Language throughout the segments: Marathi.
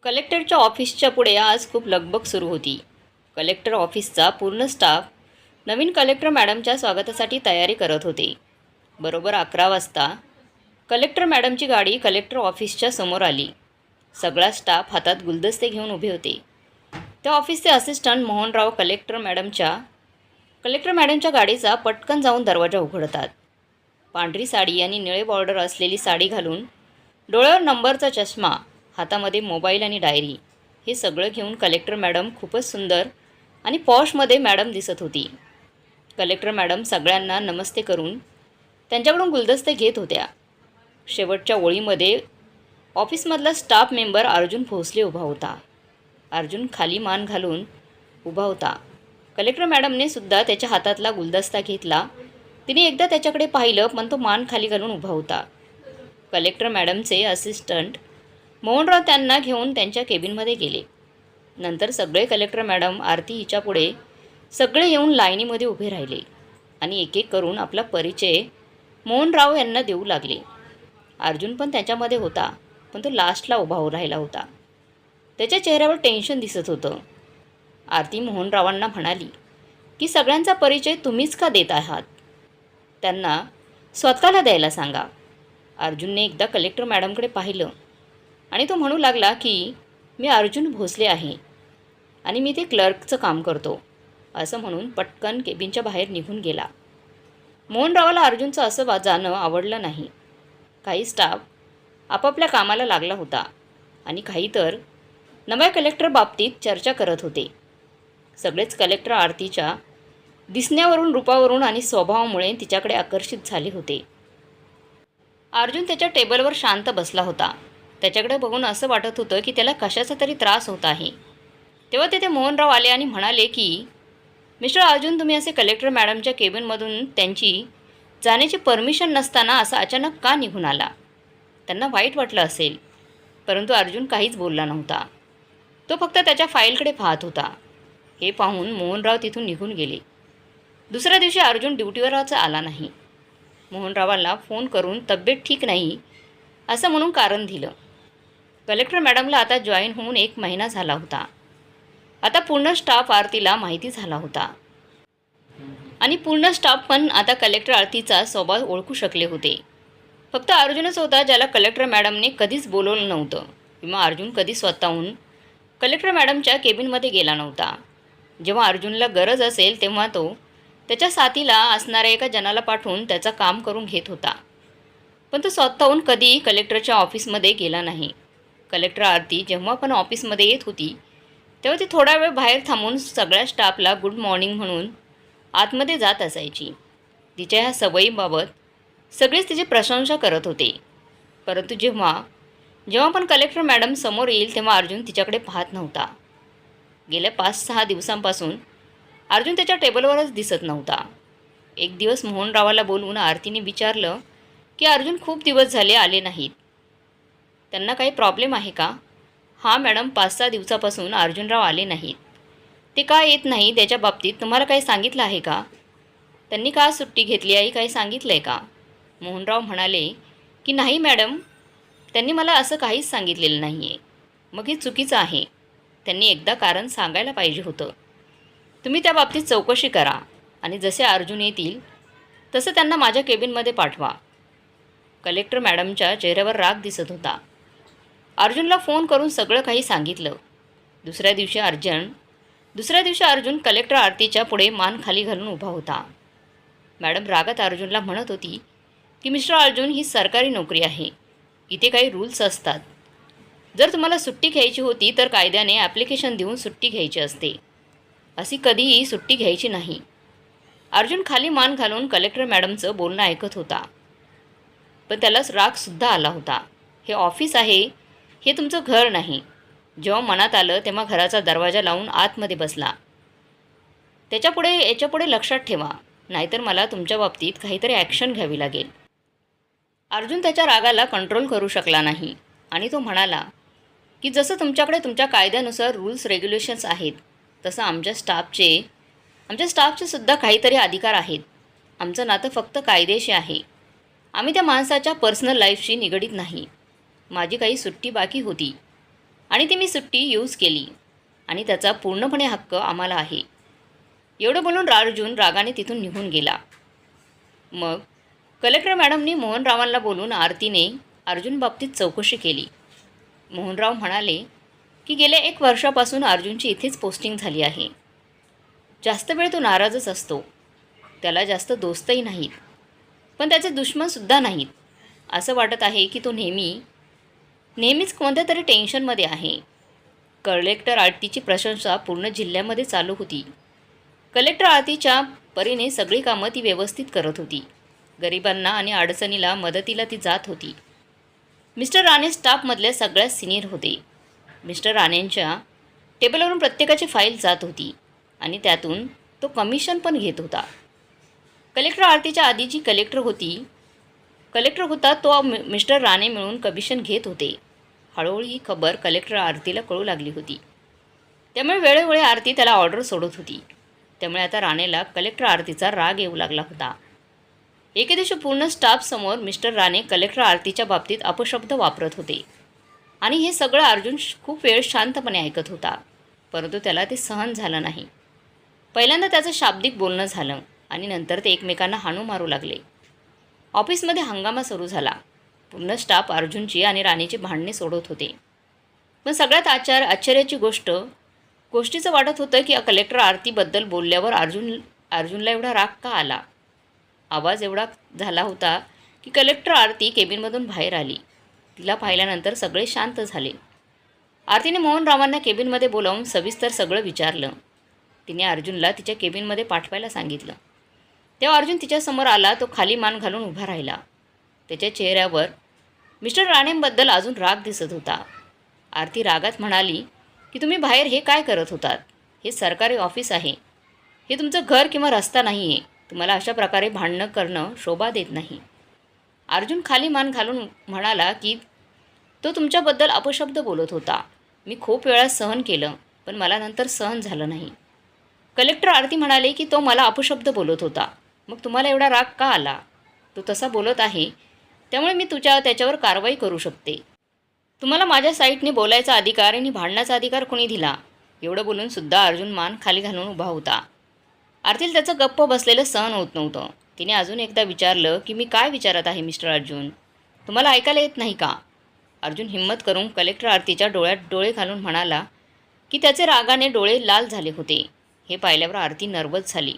कलेक्टरच्या ऑफिसच्या पुढे आज खूप लगबग सुरू होती. कलेक्टर ऑफिसचा पूर्ण स्टाफ नवीन कलेक्टर मॅडमच्या स्वागतासाठी तयारी करत होते. बरोबर 11 वाजता कलेक्टर मॅडमची गाडी कलेक्टर ऑफिसच्या समोर आली. सगळा स्टाफ हातात गुलदस्ते घेऊन उभे होते. त्या ऑफिसचे असिस्टंट मोहनराव कलेक्टर मॅडमच्या गाडीचा पटकन जाऊन दरवाजा उघडतात. पांढरी साडी आणि निळे बॉर्डर असलेली साडी घालून, डोळ्यावर नंबरचा चष्मा, हातामध्ये मोबाईल आणि डायरी, हे सगळं घेऊन कलेक्टर मॅडम खूपच सुंदर आणि पॉशमध्ये मॅडम दिसत होती. कलेक्टर मॅडम सगळ्यांना नमस्ते करून त्यांच्याकडून गुलदस्ते घेत होत्या. शेवटच्या ओळीमध्ये ऑफिसमधला स्टाफ मेंबर अर्जुन भोसले उभा होता. अर्जुन खाली मान घालून उभा होता. कलेक्टर मॅडमने सुद्धा त्याच्या हातातला गुलदस्ता घेतला. तिने एकदा त्याच्याकडे पाहिलं, पण तो मान खाली घालून उभा होता. कलेक्टर मॅडमचे असिस्टंट मोहनराव त्यांना घेऊन त्यांच्या केबिनमध्ये गेले. नंतर सगळे कलेक्टर मॅडम आरती हिच्यापुढे सगळे येऊन लाईनीमध्ये उभे राहिले आणि एक एक करून आपला परिचय मोहनराव यांना देऊ लागले. अर्जुन पण त्याच्यामध्ये होता, पण तो लास्टला उभा राहिला होता. त्याच्या चेहऱ्यावर टेन्शन दिसत होतं. आरती मोहनरावांना म्हणाली की सगळ्यांचा परिचय तुम्हीच का देत आहात? त्यांना स्वतःला द्यायला सांगा. अर्जुनने एकदा कलेक्टर मॅडमकडे पाहिलं आणि तो म्हणू लागला की मी अर्जुन भोसले आहे आणि मी ते क्लर्कचं काम करतो, असं म्हणून पटकन केबिनच्या बाहेर निघून गेला. मोहनरावाला अर्जुनचं असं जाणं आवडलं नाही. काही स्टाफ आपापल्या कामाला लागला होता आणि काही तर नव्या कलेक्टर बाबतीत चर्चा करत होते. सगळेच कलेक्टर आरतीच्या दिसण्यावरून, रूपावरून आणि स्वभावामुळे तिच्याकडे आकर्षित झाले होते. अर्जुन त्याच्या टेबलवर शांत बसला होता. त्याच्याकडे बघून असं वाटत होतं की त्याला कशाचा तरी त्रास होत आहे. तेव्हा तिथे मोहनराव आले आणि म्हणाले की मिस्टर अर्जुन, तुम्ही असे कलेक्टर मॅडमच्या केबिनमधून त्यांची जाण्याची परमिशन नसताना असं अचानक का निघून आला? त्यांना वाईट वाटलं असेल, परंतु अर्जुन काहीच बोलला नव्हता. तो फक्त त्याच्या फाईलकडे पाहत होता. हे पाहून मोहनराव तिथून निघून गेले. दुसऱ्या दिवशी अर्जुन ड्युटीवरच आला नाही. मोहनरावांना फोन करून तब्येत ठीक नाही असं म्हणून कारण दिलं. कलेक्टर मॅडमला आता जॉईन होऊन 1 महिना झाला होता. आता पूर्ण स्टाफ आरतीला माहिती झाला होता आणि पूर्ण स्टाफ पण आता कलेक्टर आरतीचा स्वभाव ओळखू शकले होते. फक्त अर्जुनच होता ज्याला कलेक्टर मॅडमने कधीच बोलवलं नव्हतं किंवा अर्जुन कधी स्वतःहून कलेक्टर मॅडमच्या केबिनमध्ये गेला नव्हता. जेव्हा अर्जुनला गरज असेल तेव्हा तो त्याच्या साथीला असणाऱ्या एका जनाला पाठवून त्याचं काम करून घेत होता, पण तो स्वतःहून कधी कलेक्टरच्या ऑफिसमध्ये गेला नाही. कलेक्टर आरती जेव्हा पण ऑफिसमध्ये येत होती तेव्हा ती थोडा वेळ बाहेर थांबून सगळ्या स्टाफला गुड मॉर्निंग म्हणून आतमध्ये जात असायची. तिच्या ह्या सवयीबाबत सगळेच तिची प्रशंसा करत होते. परंतु जेव्हा पण कलेक्टर मॅडम समोर येईल तेव्हा अर्जुन तिच्याकडे पाहत नव्हता. गेल्या 5-6 दिवसांपासून अर्जुन त्याच्या टेबलवरच दिसत नव्हता. एक दिवस मोहनरावाला बोलवून आरतीने विचारलं की अर्जुन खूप दिवस झाले आले नाहीत. त्यांना काही प्रॉब्लेम आहे का? हां मॅडम, 5-6 दिवसापासून अर्जुनराव आले नाहीत. ते का येत नाही त्याच्या बाबतीत तुम्हाला काही सांगितलं आहे का? त्यांनी का सुट्टी घेतली आहे, काही सांगितलं आहे का? मोहनराव म्हणाले की नाही मॅडम, त्यांनी मला असं काहीच सांगितलेलं नाही आहे. मग हे चुकीचं आहे. त्यांनी एकदा कारण सांगायला पाहिजे होतं. तुम्ही त्या बाबतीत चौकशी करा आणि जसे अर्जुन येतील तसं त्यांना माझ्या केबिनमध्ये पाठवा. कलेक्टर मॅडमच्या चेहऱ्यावर राग दिसत होता. अर्जुनला फोन करून सगळं काही सांगितलं. दुसऱ्या दिवशी अर्जुन कलेक्टर आरतीच्या पुढे मान खाली घालून उभा होता. मॅडम रागात अर्जुनला म्हणत होती की मिस्टर अर्जुन, ही सरकारी नोकरी आहे. इथे काही रूल्स असतात. जर तुम्हाला सुट्टी घ्यायची होती तर कायद्याने ॲप्लिकेशन देऊन सुट्टी घ्यायची असते. अशी कधीही सुट्टी घ्यायची नाही. अर्जुन खाली मान घालून कलेक्टर मॅडमचं बोलणं ऐकत होता, पण त्यालाच रागसुद्धा आला होता. हे ऑफिस आहे, हे तुमचं घर नाही. जेव्हा मनात आलं तेव्हा घराचा दरवाजा लावून आतमध्ये बसला. याच्यापुढे लक्षात ठेवा, नाहीतर मला तुमच्या बाबतीत काहीतरी ॲक्शन घ्यावी लागेल. अर्जुन त्याच्या रागाला कंट्रोल करू शकला नाही आणि तो म्हणाला की जसं तुमच्याकडे तुमच्या कायद्यानुसार रूल्स रेग्युलेशन्स आहेत, तसं आमच्या स्टाफचे सुद्धा काहीतरी अधिकार आहेत. आमचं नातं फक्त कायदेशी आहे. आम्ही त्या माणसाच्या पर्सनल लाईफशी निगडीत नाही. माझी काही सुट्टी बाकी होती, आणि ती मी सुट्टी यूज केली आणि त्याचा पूर्णपणे हक्क आम्हाला आहे. एवढं बोलून अर्जुन रागाने तिथून निघून गेला. मग कलेक्टर मॅडमनी मोहनरावांना बोलून आरतीने अर्जुन बाबतीत चौकशी केली. मोहनराव म्हणाले की गेल्या 1 वर्षापासून अर्जुनची इथेच पोस्टिंग झाली आहे. जास्त वेळ तो नाराजच असतो. त्याला जास्त दोस्तही नाहीत, पण त्याचे दुश्मनसुद्धा नाहीत. असं वाटत आहे की तो नेहमीच कोणत्या तरी टेन्शनमध्ये आहे. कलेक्टर आरतीची प्रशंसा पूर्ण जिल्ह्यामध्ये चालू होती. कलेक्टर आरतीच्या परीने सगळी कामं ती व्यवस्थित करत होती. गरिबांना आणि अडचणीला मदतीला ती जात होती. मिस्टर राणे स्टाफमधल्या सगळ्यात सिनियर होते. मिस्टर राणेंच्या टेबलवरून प्रत्येकाची फाईल जात होती आणि त्यातून तो कमिशन पण घेत होता. कलेक्टर आरतीच्या आधी जी कलेक्टर होता तो मिस्टर राणे मिळून कमिशन घेत होते. हळूहळू ही खबर कलेक्टर आरतीला कळू लागली होती. त्यामुळे वेळोवेळी आरती त्याला ऑर्डर सोडत होती. त्यामुळे आता राणेला कलेक्टर आरतीचा राग येऊ लागला होता. एके दिवशी पूर्ण स्टाफसमोर मिस्टर राणे कलेक्टर आरतीच्या बाबतीत अपशब्द वापरत होते आणि हे सगळं अर्जुन खूप वेळ शांतपणे ऐकत होता. परंतु त्याला ते सहन झालं नाही. पहिल्यांदा त्याचं शाब्दिक बोलणं झालं आणि नंतर ते एकमेकांना हाणू मारू लागले. ऑफिसमध्ये हंगामा सुरू झाला. पूर्ण स्टाफ अर्जुनची आणि राणेची भांडणे सोडवत होते. पण सगळ्यात आश्चर्याची गोष्टीचं वाटत होतं की कलेक्टर आरतीबद्दल बोलल्यावर अर्जुनला एवढा राग का आला. आवाज एवढा झाला होता की कलेक्टर आरती केबिनमधून बाहेर आली. तिला पाहिल्यानंतर सगळे शांत झाले. आरतीने मोहनरावांना केबिनमध्ये बोलावून सविस्तर सगळं विचारलं. तिने अर्जुनला तिच्या केबिनमध्ये पाठवायला सांगितलं. तेव्हा अर्जुन तिच्यासमोर आला. तो खाली मान घालून उभा राहिला. त्याच्या चेहऱ्यावर मिस्टर राणेंबद्दल अजून राग दिसत होता. आरती रागात म्हणाली की तुम्ही बाहेर हे काय करत होतात. हे सरकारी ऑफिस आहे. हे तुमचं घर किंवा रस्ता नाही आहे. तुम्हाला अशा प्रकारे भांडणं करणं शोभा देत नाही. अर्जुन खाली मान घालून म्हणाला की तो तुमच्याबद्दल अपशब्द बोलत होता. मी खूप वेळा सहन केलं, पण मला नंतर सहन झालं नाही. कलेक्टर आरती म्हणाले की तो मला अपशब्द बोलत होता. मग तुम्हाला एवढा राग का आला. तो तसा बोलत आहे, त्यामुळे मी त्याच्यावर कारवाई करू शकते. तुम्हाला माझ्या साईटने बोलायचा अधिकार आणि भांडण्याचा अधिकार कोणी दिला. एवढं बोलून सुद्धा अर्जुन मान खाली घालून उभा होता. आरतीला त्याचं गप्प बसलेलं सहन होत नव्हतं. तिने अजून एकदा विचारलं की मी काय विचारत आहे मिस्टर अर्जुन. तुम्हाला ऐकायला येत नाही का. अर्जुन हिम्मत करून कलेक्टर आरतीच्या डोळ्यात डोळे घालून म्हणाला की त्याचे रागाने डोळे लाल झाले होते. हे पाहिल्यावर आरती नर्वस झाली.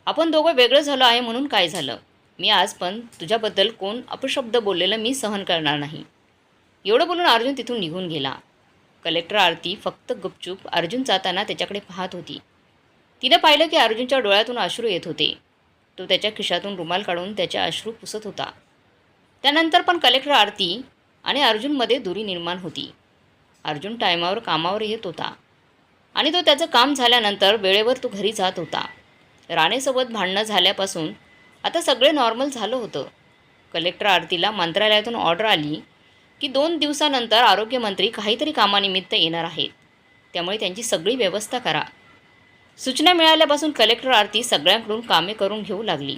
आपण दोघं वेगळं झालो आहे म्हणून काय झालं. मी आज पण तुझ्याबद्दल कोण अपशब्द बोललेलं मी सहन करणार नाही. एवढं बोलून अर्जुन तिथून निघून गेला. कलेक्टर आरती फक्त गुपचूप अर्जुन जाताना त्याच्याकडे पाहत होती. तिनं पाहिलं की अर्जुनच्या डोळ्यातून अश्रू येत होते. तो त्याच्या खिशातून रुमाल काढून त्याचे अश्रू पुसत होता. त्यानंतर पण कलेक्टर आरती आणि अर्जुनमध्ये दुरी निर्माण होती. अर्जुन टायमावर कामावर येत होता आणि तो त्याचं काम झाल्यानंतर वेळेवर तो घरी जात होता. राणेसोबत भांडणं झाल्यापासून आता सगळे नॉर्मल झालं होतं. कलेक्टर आरतीला मंत्रालयातून ऑर्डर आली की 2 दिवसानंतर आरोग्यमंत्री काहीतरी कामानिमित्त येणार आहेत. त्यामुळे त्यांची सगळी व्यवस्था करा. सूचना मिळाल्यापासून कलेक्टर आरती सगळ्यांकडून कामे करून घेऊ लागली.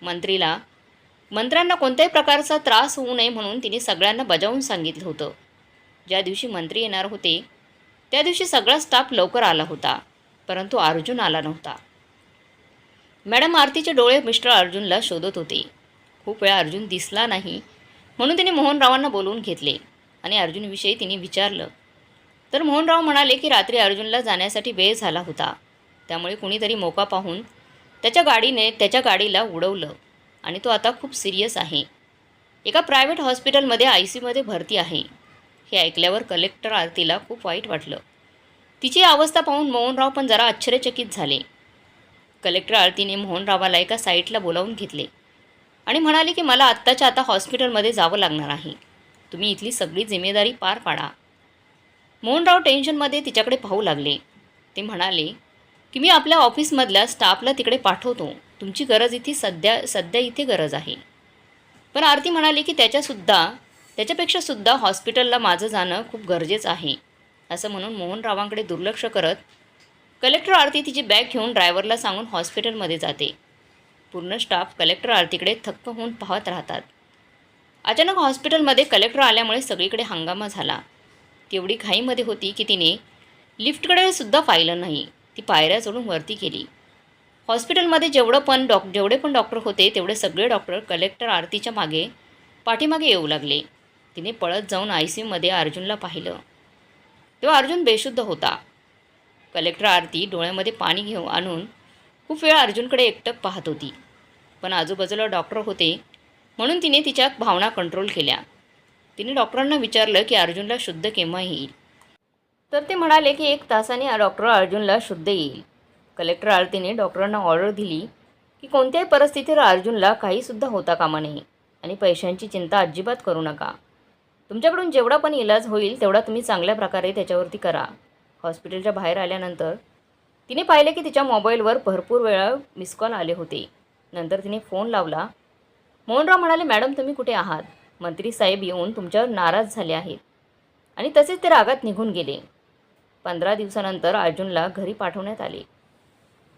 मंत्र्यांना कोणत्याही प्रकारचा त्रास होऊ नये म्हणून तिने सगळ्यांना बजावून सांगितलं होतं. ज्या दिवशी मंत्री येणार होते त्या दिवशी सगळा स्टाफ लवकर आला होता, परंतु अर्जुन आला नव्हता. मॅडम आरतीचे डोळे मिस्टर अर्जुनला शोधत होते. खूप वेळा अर्जुन दिसला नाही म्हणून तिने मोहनरावांना बोलवून घेतले आणि अर्जुनविषयी तिने विचारलं. तर मोहनराव म्हणाले की रात्री अर्जुनला जाण्यासाठी वेळ झाला होता. त्यामुळे कुणीतरी मोका पाहून त्याच्या गाडीला उडवलं आणि तो आता खूप सिरियस आहे. एका प्रायव्हेट हॉस्पिटलमध्ये ICUमध्ये भरती आहे. हे ऐकल्यावर कलेक्टर आरतीला खूप वाईट वाटलं. तिची अवस्था पाहून मोहनराव पण जरा आश्चर्यचकित झाले. कलेक्टर आरतीने मोहनरावाला एका साईटला बोलावून घेतले आणि म्हणाले की मला आत्ताच्या आता हॉस्पिटलमध्ये जावं लागणार आहे. तुम्ही इथली सगळी जिम्मेदारी पार पाडा. मोहनराव टेन्शनमध्ये तिच्याकडे पाहू लागले. ते म्हणाले की मी आपल्या ऑफिसमधल्या स्टाफला तिकडे पाठवतो. तुमची गरज इथे सध्या इथे गरज आहे. पण आरती म्हणाली की त्याच्यापेक्षासुद्धा हॉस्पिटलला माझं जाणं खूप गरजेचं आहे. असं म्हणून मोहनरावांकडे दुर्लक्ष करत कलेक्टर आरती तिची बॅग घेऊन ड्रायव्हरला सांगून हॉस्पिटलमध्ये जाते. पूर्ण स्टाफ कलेक्टर आरतीकडे थक्क होऊन पाहत राहतात. अचानक हॉस्पिटलमध्ये कलेक्टर आल्यामुळे सगळीकडे हंगामा झाला. ती एवढी घाईमध्ये होती की तिने लिफ्टकडे सुद्धा पाहिलं नाही. ती पायऱ्या चढून वरती गेली. हॉस्पिटलमध्ये जेवढे पण डॉक्टर होते तेवढे सगळे डॉक्टर कलेक्टर आरतीच्या पाठीमागे येऊ लागले. तिने पळत जाऊन ICUमध्ये अर्जुनला पाहिलं. तेव्हा अर्जुन बेशुद्ध होता. कलेक्टर आरती डोळ्यामध्ये पाणी घेऊन आणून खूप वेळ अर्जुनकडे एकटक पाहत होती. पण आजूबाजूला डॉक्टर होते म्हणून तिने तिच्या भावना कंट्रोल केल्या. तिने डॉक्टरांना विचारलं की अर्जुनला शुद्ध केव्हा येईल. तर ते म्हणाले की 1 तासाने डॉक्टर अर्जुनला शुद्ध येईल. कलेक्टर आरतीने डॉक्टरांना ऑर्डर दिली की कोणत्याही परिस्थितीत अर्जुनला काहीसुद्धा होता कामा नये आणि पैशांची चिंता अजिबात करू नका. तुमच्याकडून जेवढा पण इलाज होईल तेवढा तुम्ही चांगल्या प्रकारे त्याच्यावरती करा. हॉस्पिटलच्या बाहेर आल्यानंतर तिने पाहिले की तिच्या मोबाईलवर भरपूर वेळा मिस कॉल आले होते. नंतर तिने फोन लावला. मोहनराव म्हणाले, मॅडम तुम्ही कुठे आहात? मंत्री साहेब येऊन तुमच्यावर नाराज झाले आहेत. आणि तसेच ते रागात निघून गेले. 15 दिवसानंतर अर्जुनला घरी पाठवण्यात आले.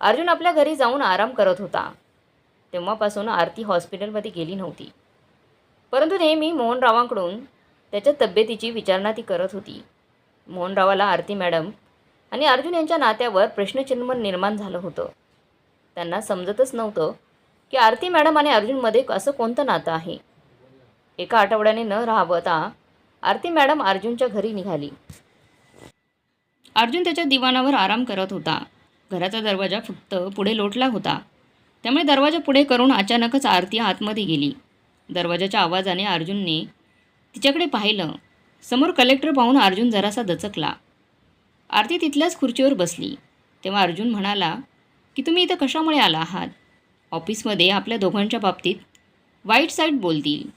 अर्जुन आपल्या घरी जाऊन आराम करत होता. तेव्हापासून आरती हॉस्पिटलमध्ये गेली नव्हती. परंतु नेहमी मोहनरावांकडून त्याच्या तब्येतीची विचारणा ती करत होती. मोहनरावाला आरती मॅडम आणि अर्जुन यांच्या नात्यावर प्रश्नचिन्ह निर्माण झालं होतं. त्यांना समजतच नव्हतं की आरती मॅडम आणि अर्जुनमध्ये असं कोणतं नातं आहे. एका आठवड्याने न राहवता आरती मॅडम अर्जुनच्या घरी निघाली. अर्जुन त्याच्या दिवाणावर आराम करत होता. घराचा दरवाजा फक्त पुढे लोटला होता. त्यामुळे दरवाजा पुढे करून अचानकच आरती आतमध्ये गेली. दरवाजाच्या आवाजाने अर्जुनने तिच्याकडे पाहिलं. समोर कलेक्टर पाहून अर्जुन जरासा दचकला. आरती तिथल्याच खुर्चीवर बसली. तेव्हा अर्जुन म्हणाला की तुम्ही इथं कशामुळे आला आहात? ऑफिसमध्ये आपल्या दोघांच्या बाबतीत वाईट साईड बोलतील.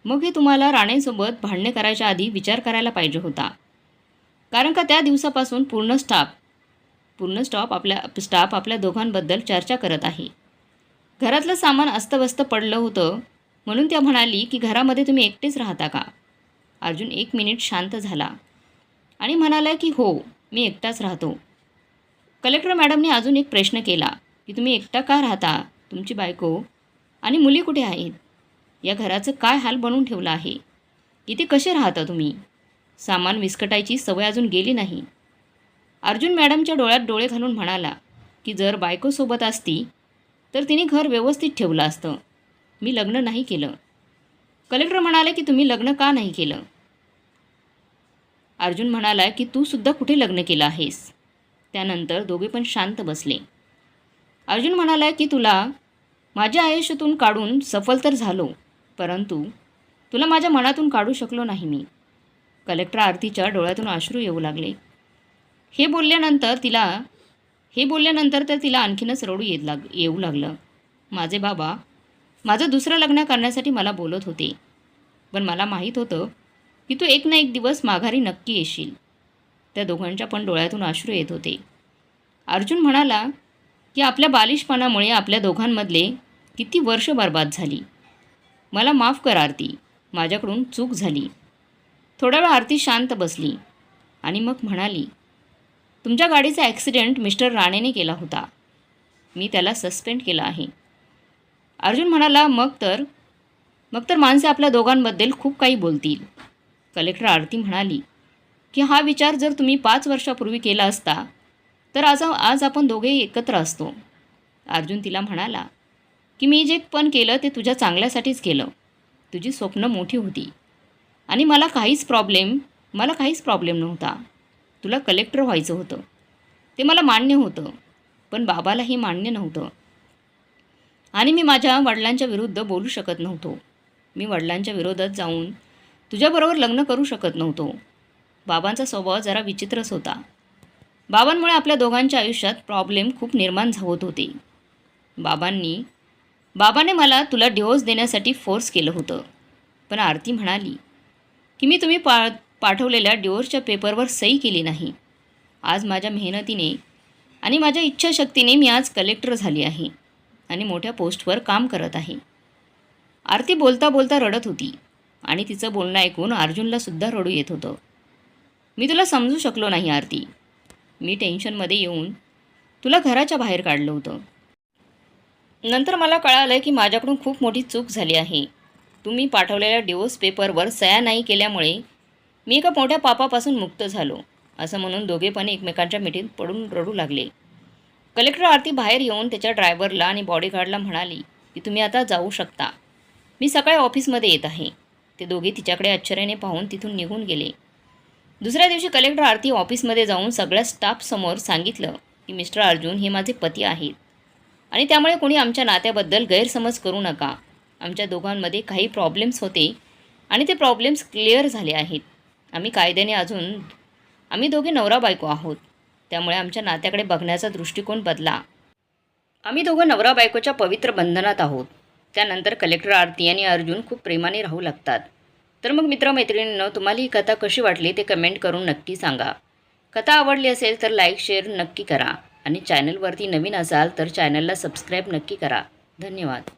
मग हे तुम्हाला राणेसोबत भांडणे करायच्या आधी विचार करायला पाहिजे होता. कारण का त्या दिवसापासून पूर्ण स्टाफ आपल्या दोघांबद्दल चर्चा करत आहे. घरातलं सामान अस्तव्यस्त पडलं होतं म्हणून त्या म्हणाली की घरामध्ये तुम्ही एकटेच राहता का? अर्जुन 1 मिनिट शांत झाला आणि म्हणाला की हो, मी एकटाच राहतो. कलेक्टर मॅडमने अजून एक प्रश्न केला की तुम्ही एकटा का राहता? तुमची बायको आणि मुली कुठे आहेत? या घराचं काय हाल बनवून ठेवलं आहे? इथे कसे राहता तुम्ही? सामान विस्कटायची सवय अजून गेली नाही. अर्जुन मॅडमच्या डोळ्यात डोळे घालून म्हणाला की जर बायकोसोबत असती तर तिने घर व्यवस्थित ठेवलं असतं. मी लग्न नाही केलं. कलेक्टर म्हणाले की तुम्ही लग्न का नाही केलं? अर्जुन म्हणाला की तू सुद्धा कुठे लग्न केलं आहेस? त्यानंतर दोघे पण शांत बसले. अर्जुन म्हणाला की तुला माझ्या आयुष्यातून काढून सफल तर झालो, परंतु तुला माझ्या मनातून काढू शकलो नाही मी. कलेक्टर आरतीच्या डोळ्यातून अश्रू येऊ लागले. हे बोलल्यानंतर तर तिला आणखीनच रडू येऊ लागलं. माझे बाबा माझं दुसरं लग्न करण्यासाठी मला बोलत होते, पण मला माहीत होतं की तू एक ना एक दिवस माघारी नक्की येशील. त्या दोघांच्या पण डोळ्यातून अश्रू येत होते. अर्जुन म्हणाला की आपल्या बालिशपणामुळे आपल्या दोघांमधले किती वर्ष बर्बाद झाली. मला माफ कर आरती, माझ्याकडून चूक झाली. थोडा वेळ आरती शांत बसली आणि मग म्हणाली, तुमच्या गाडीचा ॲक्सिडेंट मिस्टर राणेने केला होता. मी त्याला सस्पेंड केलं आहे. अर्जुन म्हणाला मग तर माणसे आपल्या दोघांबद्दल खूप काही बोलतील. कलेक्टर आरती म्हणाली की हा विचार जर तुम्ही 5 वर्षापूर्वी केला असता तर आज आपण दोघे एकत्र असतो. अर्जुन तिला म्हणाला की मी जे पण केलं ते तुझ्या चांगल्यासाठीच केलं. तुझी स्वप्न मोठी होती आणि मला काहीच प्रॉब्लेम नव्हता. तुला कलेक्टर व्हायचं होतं, ते मला मान्य होतं, पण बाबालाही मान्य नव्हतं. आणि मी माझ्या वडिलांच्या विरुद्ध बोलू शकत नव्हतो. मी वडिलांच्या विरोधात जाऊन तुझ्याबरोबर लग्न करू शकत नव्हतो. बाबांचा स्वभाव जरा विचित्रच होता. बाबांमुळे आपल्या दोघांच्या आयुष्यात प्रॉब्लेम खूप निर्माण होत होते. बाबाने मला तुला डिवोर्स देण्यासाठी फोर्स केलं होतं. पण आरती म्हणाली की मी तुम्ही पाठवलेल्या डिवोर्सच्या पेपरवर सही केली नाही. आज माझ्या मेहनतीने आणि माझ्या इच्छाशक्तीने मी आज कलेक्टर झाली आहे आणि मोठ्या पोस्टवर काम करत आहे. आरती बोलता बोलता रडत होती आणि तिचं बोलणं ऐकून अर्जुनलासुद्धा रडू येत होतं. मी तुला समजू शकलो नाही आरती. मी टेन्शनमध्ये येऊन तुला घराच्या बाहेर काढलं होतं. नंतर मला कळालं की माझ्याकडून खूप मोठी चूक झाली आहे. तुम्ही पाठवलेल्या डिवोर्स पेपरवर सह्या नाही केल्यामुळे मी एका मोठ्या पापापासून मुक्त झालो असं म्हणून दोघे पण एकमेकांच्या मिठीत पडून रडू लागले. कलेक्टर आरती बाहेर येऊन त्याच्या ड्रायव्हरला आणि बॉडीगार्डला म्हणाली की तुम्ही आता जाऊ शकता. मी सकाळी ऑफिसमध्ये येत आहे. ते दोघे तिच्याकडे आश्चर्याने पाहून तिथून निघून गेले. दुसऱ्या दिवशी कलेक्टर आरती ऑफिसमध्ये जाऊन सगळ्या स्टाफसमोर सांगितलं की मिस्टर अर्जुन हे माझे पती आहेत आणि त्यामुळे कोणी आमच्या नात्याबद्दल गैरसमज करू नका. आमच्या दोघांमध्ये काही प्रॉब्लेम्स होते आणि ते प्रॉब्लेम्स क्लिअर झाले आहेत. आम्ही दोघे नवरा बायको आहोत. त्यामुळे आमच्या नात्याकडे बघण्याचा दृष्टिकोन बदला. आम्ही दोघं नवरा बायकोच्या पवित्र बंधनात आहोत. त्यानंतर कलेक्टर आरती आणि अर्जुन खूप प्रेमाने राहू लागतात. तर मग मित्रमैत्रिणींनो, तुम्हाला ही कथा कशी वाटली ते कमेंट करून नक्की सांगा. कथा आवडली असेल तर लाईक शेअर नक्की करा आणि चॅनलवरती नवीन असाल तर चॅनलला सबस्क्राईब नक्की करा. धन्यवाद.